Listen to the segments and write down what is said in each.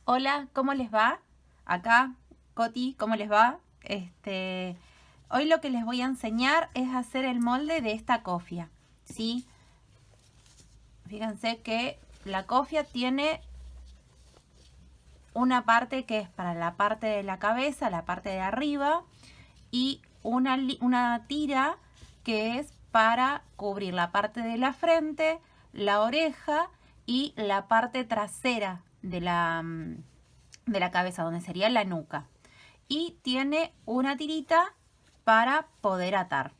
Hola, ¿cómo les va? Acá, Coti, ¿cómo les va? Hoy lo que les voy a enseñar es hacer el molde de esta cofia, ¿sí? Fíjense que la cofia tiene una parte que es para la parte de la cabeza, la parte de arriba, y una tira que es para cubrir la parte de la frente, la oreja y la parte trasera de la cabeza, donde sería la nuca. Y tiene una tirita para poder atar.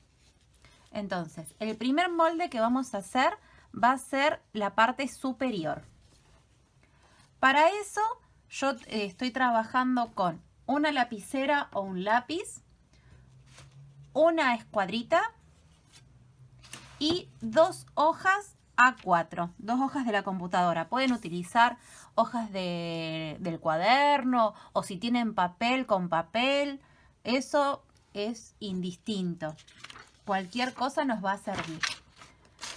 Entonces, el primer molde que vamos a hacer va a ser la parte superior. Para eso yo estoy trabajando con una lapicera o un lápiz, una escuadrita y dos hojas A4, dos hojas de la computadora. Pueden utilizar hojas del cuaderno o si tienen papel con papel, eso es indistinto. Cualquier cosa nos va a servir.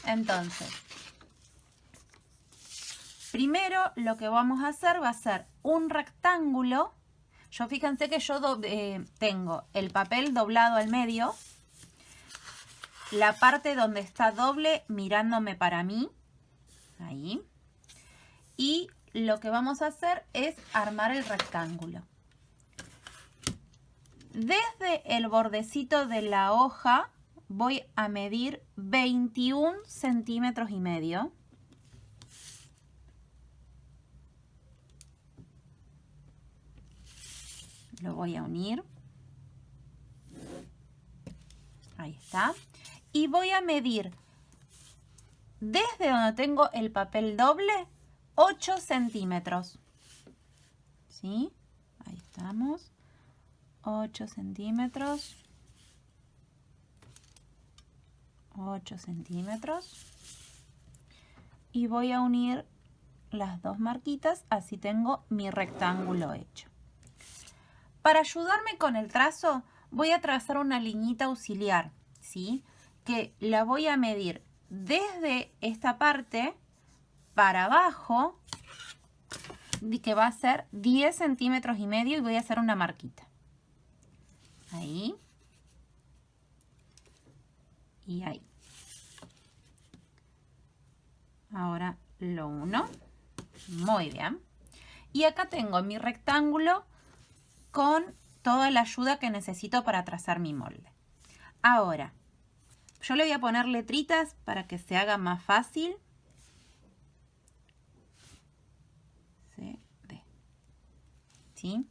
Entonces, primero lo que vamos a hacer va a ser un rectángulo. Fíjense que yo tengo el papel doblado al medio, la parte donde está doble mirándome para mí, ahí. Y lo que vamos a hacer es armar el rectángulo. Desde el bordecito de la hoja voy a medir 21 centímetros y medio. Lo voy a unir. Ahí está. Y voy a medir desde donde tengo el papel doble 8 centímetros. ¿Sí? Ahí estamos. 8 centímetros. 8 centímetros. Y voy a unir las dos marquitas, así tengo mi rectángulo hecho. Para ayudarme con el trazo, voy a trazar una liñita auxiliar, ¿sí? Que la voy a medir desde esta parte para abajo, que va a ser 10 centímetros y medio, y voy a hacer una marquita. Ahí. Y ahí. Ahora lo uno. Muy bien. Y acá tengo mi rectángulo con toda la ayuda que necesito para trazar mi molde. Ahora, yo le voy a poner letritas para que se haga más fácil. C, D. ¿Sí?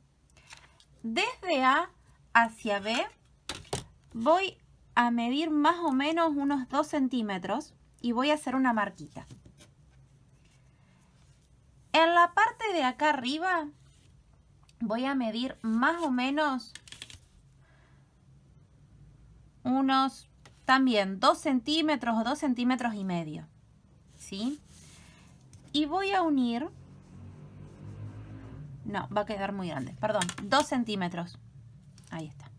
Desde A hacia B voy a medir más o menos unos 2 centímetros y voy a hacer una marquita. En la parte de acá arriba voy a medir más o menos unos también 2 centímetros o 2 centímetros y medio. ¿Sí? Y voy a unir, no, va a quedar muy grande, perdón, 2 centímetros. Ahí está.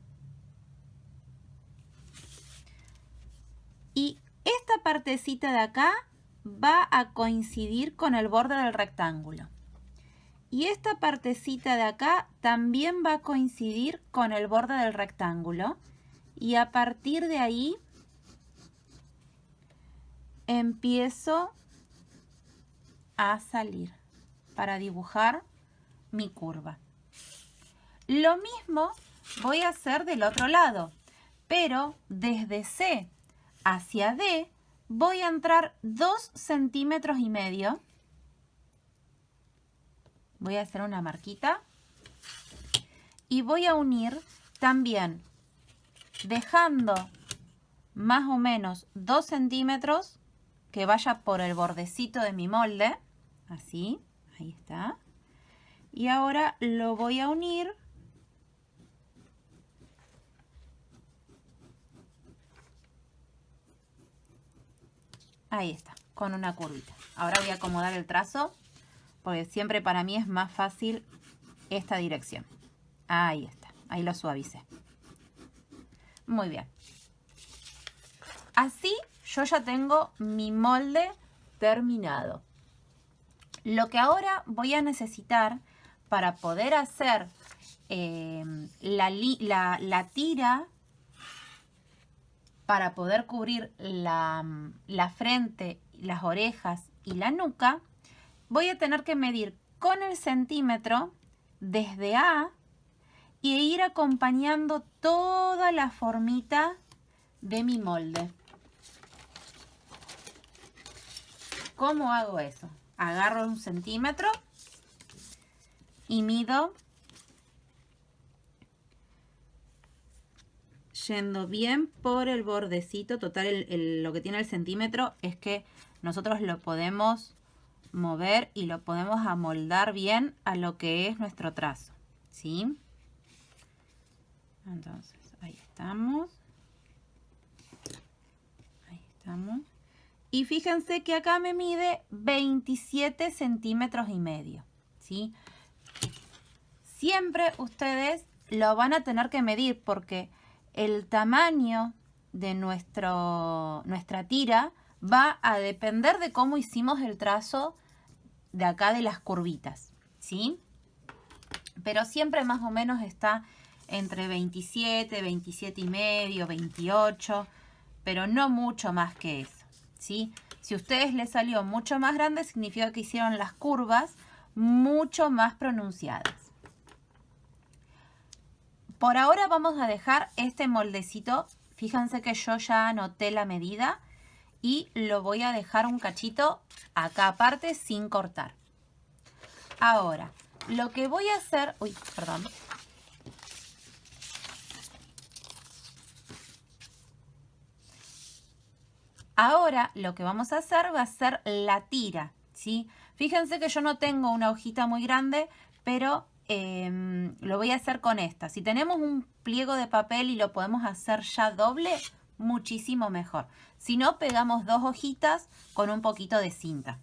Y esta partecita de acá va a coincidir con el borde del rectángulo. Y esta partecita de acá también va a coincidir con el borde del rectángulo. Y a partir de ahí empiezo a salir para dibujar mi curva. Lo mismo voy a hacer del otro lado, pero desde C hacia D voy a entrar 2 centímetros y medio. Voy a hacer una marquita y voy a unir también dejando más o menos 2 centímetros que vaya por el bordecito de mi molde, así, ahí está. Y ahora lo voy a unir ahí está, con una curvita. Ahora voy a acomodar el trazo porque siempre para mí es más fácil esta dirección. Ahí está, ahí lo suavicé. Muy bien. Así yo ya tengo mi molde terminado. Lo que ahora voy a necesitar para poder hacer la tira, para poder cubrir la frente, las orejas y la nuca, voy a tener que medir con el centímetro desde A y ir acompañando toda la formita de mi molde. ¿Cómo hago eso? Agarro un centímetro y mido yendo bien por el bordecito. Total, lo que tiene el centímetro es que nosotros lo podemos mover y lo podemos amoldar bien a lo que es nuestro trazo, ¿sí? Entonces, ahí estamos. Ahí estamos. Y fíjense que acá me mide 27 centímetros y medio, ¿sí? Siempre ustedes lo van a tener que medir porque el tamaño de nuestra tira va a depender de cómo hicimos el trazo de acá de las curvitas, ¿sí? Pero siempre más o menos está entre 27, 27 y medio, 28, pero no mucho más que eso, ¿sí? Si a ustedes les salió mucho más grande, significa que hicieron las curvas mucho más pronunciadas. Por ahora vamos a dejar este moldecito. Fíjense que yo ya anoté la medida y lo voy a dejar un cachito acá aparte sin cortar. Ahora, lo que voy a hacer... Uy, perdón. Ahora lo que vamos a hacer va a ser la tira, ¿sí? Fíjense que yo no tengo una hojita muy grande, pero lo voy a hacer con esta. Si tenemos un pliego de papel y lo podemos hacer ya doble, muchísimo mejor. Si no, pegamos 2 hojitas con un poquito de cinta.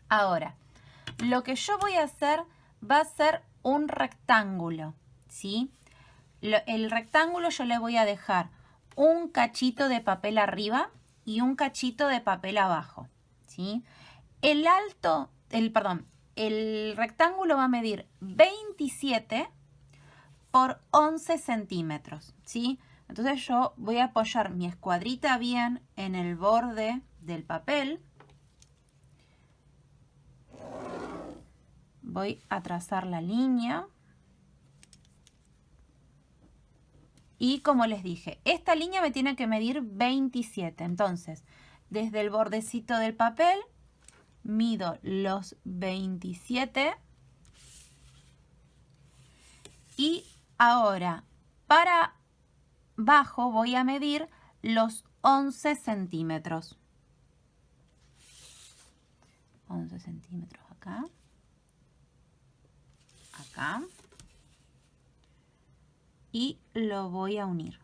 Ahora, lo que yo voy a hacer va a ser un rectángulo, ¿sí? El rectángulo yo le voy a dejar un cachito de papel arriba y un cachito de papel abajo, ¿sí? El rectángulo va a medir 27 por 11 centímetros, ¿sí? Entonces yo voy a apoyar mi escuadrita bien en el borde del papel. Voy a trazar la línea. Y como les dije, esta línea me tiene que medir 27. Entonces, desde el bordecito del papel, mido los 27. Y ahora, para abajo voy a medir los 11 centímetros. 11 centímetros acá. Acá. Y lo voy a unir.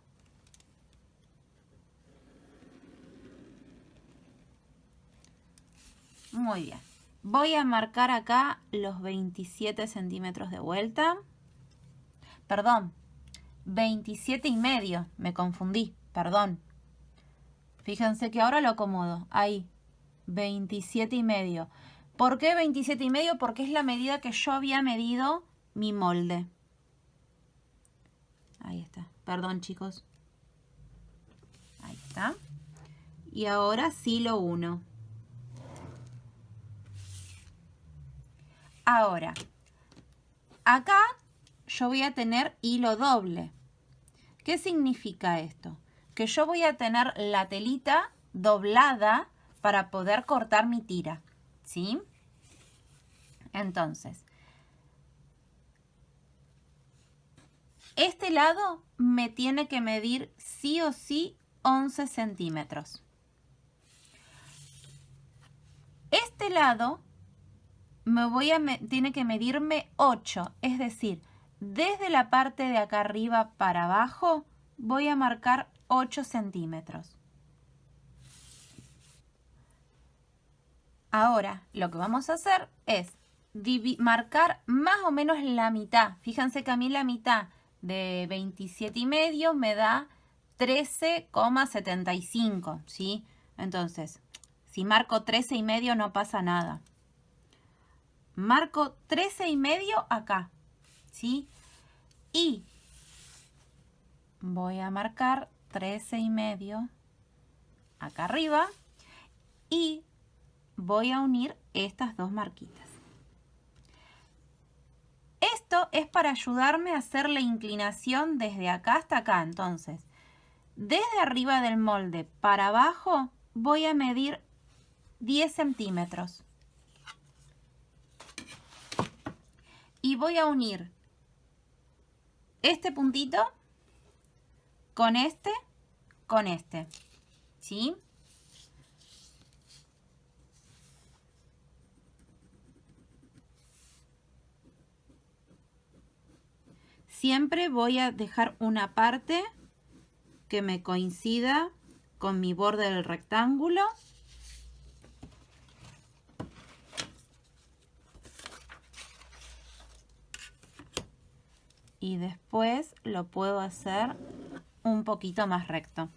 Muy bien. Voy a marcar acá los 27 centímetros de vuelta. Perdón, 27 y medio. Me confundí, perdón. Fíjense que ahora lo acomodo. Ahí, 27 y medio. ¿Por qué 27 y medio? Porque es la medida que yo había medido mi molde. Ahí está. Perdón, chicos. Ahí está. Y ahora sí lo uno. Ahora, acá yo voy a tener hilo doble. ¿Qué significa esto? Que yo voy a tener la telita doblada para poder cortar mi tira, ¿sí? Entonces, este lado me tiene que medir sí o sí 11 centímetros. Este lado tiene que medirme 8, es decir, desde la parte de acá arriba para abajo voy a marcar 8 centímetros. Ahora lo que vamos a hacer es marcar más o menos la mitad. Fíjense que a mí la mitad de 27 y medio me da 13,75, ¿sí? Entonces, si marco 13 y medio no pasa nada. marco 13,5 acá, ¿sí? Y voy a marcar 13,5 acá arriba y voy a unir estas dos marquitas. Esto es para ayudarme a hacer la inclinación desde acá hasta acá. Entonces, desde arriba del molde para abajo voy a medir 10 centímetros. Y voy a unir este puntito con este, ¿sí? Siempre voy a dejar una parte que me coincida con mi borde del rectángulo. Y después lo puedo hacer un poquito más recto.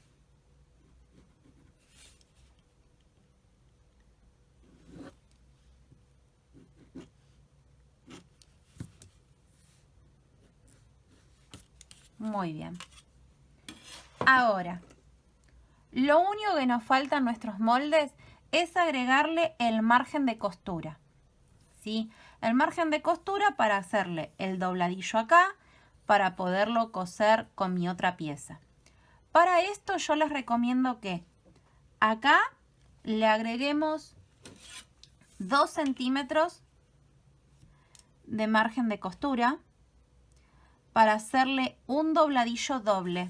Muy bien. Ahora, lo único que nos falta en nuestros moldes es agregarle el margen de costura, ¿sí? El margen de costura para hacerle el dobladillo acá, para poderlo coser con mi otra pieza. Para esto yo les recomiendo que acá le agreguemos 2 centímetros de margen de costura para hacerle un dobladillo doble,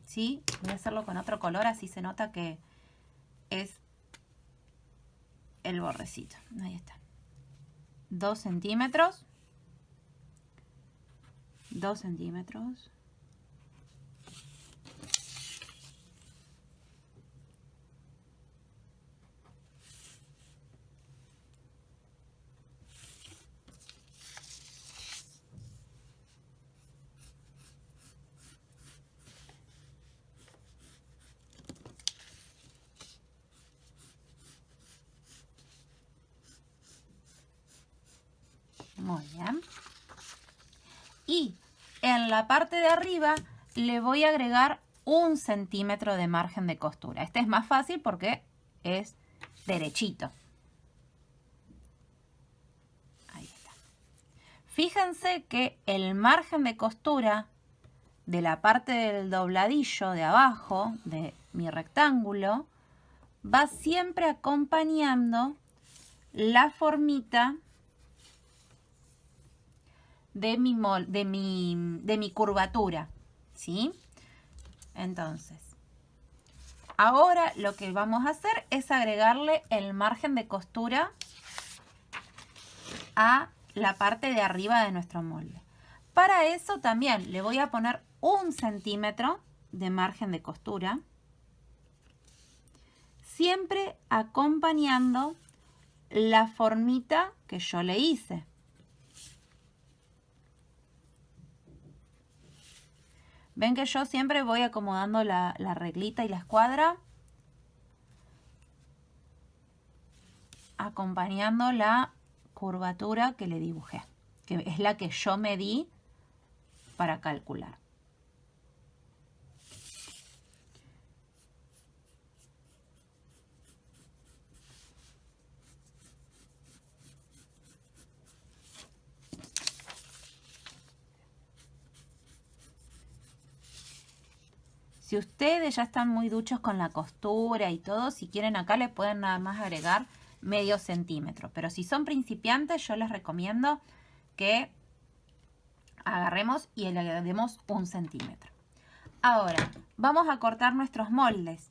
¿sí? Voy a hacerlo con otro color, así se nota que es el bordecito. Ahí está. 2 centímetros. 2 centímetros. Muy bien. Y en la parte de arriba le voy a agregar 1 centímetro de margen de costura. Este es más fácil porque es derechito. Ahí está. Fíjense que el margen de costura de la parte del dobladillo de abajo de mi rectángulo va siempre acompañando la formita de mi curvatura, ¿sí? Entonces, ahora lo que vamos a hacer es agregarle el margen de costura a la parte de arriba de nuestro molde. Para eso también le voy a poner 1 centímetro de margen de costura, siempre acompañando la formita que yo le hice. Ven que yo siempre voy acomodando la reglita y la escuadra, acompañando la curvatura que le dibujé, que es la que yo medí para calcular. Si ustedes ya están muy duchos con la costura y todo, si quieren acá le pueden nada más agregar medio centímetro. Pero si son principiantes, yo les recomiendo que agarremos y le agreguemos 1 centímetro. Ahora, vamos a cortar nuestros moldes.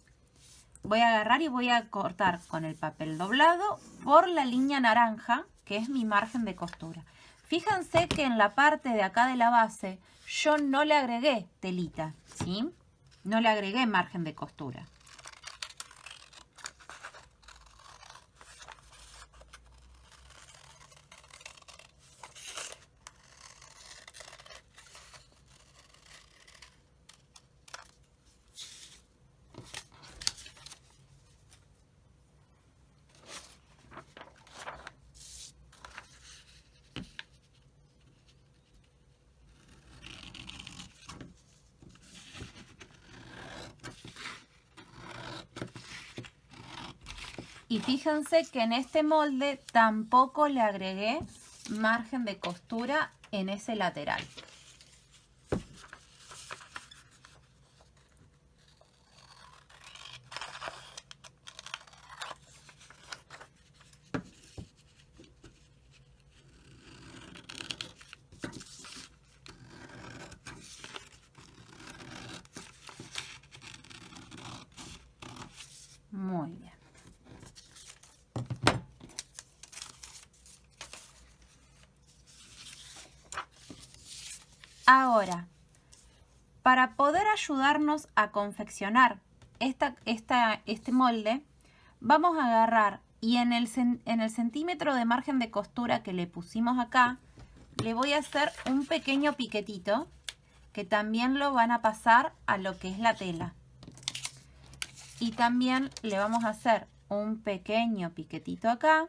Voy a agarrar y voy a cortar con el papel doblado por la línea naranja, que es mi margen de costura. Fíjense que en la parte de acá de la base yo no le agregué telita, ¿sí? No le agregué margen de costura. Y fíjense que en este molde tampoco le agregué margen de costura en ese lateral. Muy bien. Ahora, para poder ayudarnos a confeccionar este molde, vamos a agarrar y en el centímetro de margen de costura que le pusimos acá, le voy a hacer un pequeño piquetito que también lo van a pasar a lo que es la tela. Y también le vamos a hacer un pequeño piquetito acá.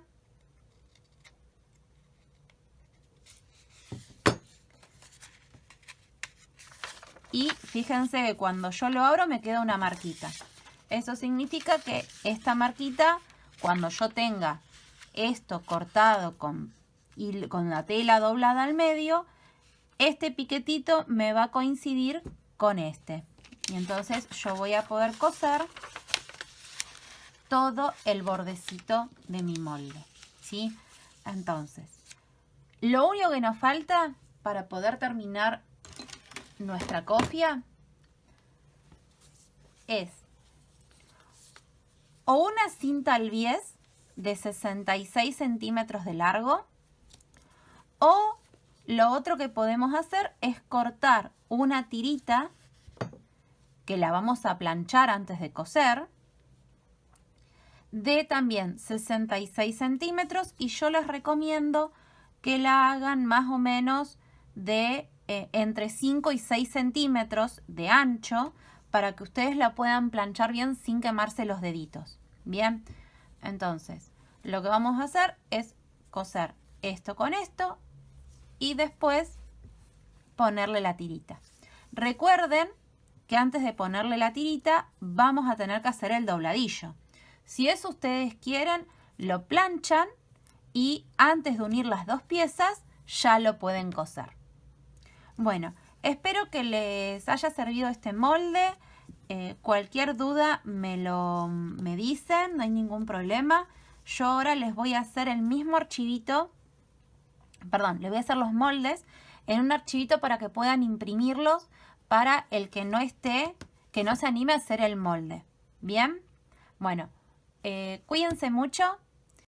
Y fíjense que cuando yo lo abro me queda una marquita. Eso significa que esta marquita, cuando yo tenga esto cortado con la tela doblada al medio, este piquetito me va a coincidir con este. Y entonces yo voy a poder coser todo el bordecito de mi molde, ¿sí? Entonces, lo único que nos falta para poder terminar nuestra cofia es o una cinta al bies de 66 centímetros de largo, o lo otro que podemos hacer es cortar una tirita que la vamos a planchar antes de coser, de también 66 centímetros, y yo les recomiendo que la hagan más o menos de entre 5 y 6 centímetros de ancho para que ustedes la puedan planchar bien sin quemarse los deditos. Bien, entonces lo que vamos a hacer es coser esto con esto y después ponerle la tirita. Recuerden que antes de ponerle la tirita vamos a tener que hacer el dobladillo. Si eso ustedes quieren, lo planchan y antes de unir las dos piezas ya lo pueden coser. Bueno, espero que les haya servido este molde. Cualquier duda me dicen, no hay ningún problema. Yo ahora les voy a hacer el mismo archivito, perdón, les voy a hacer los moldes en un archivito para que puedan imprimirlos para el que no esté, que no se anime a hacer el molde. ¿Bien? Bueno, cuídense mucho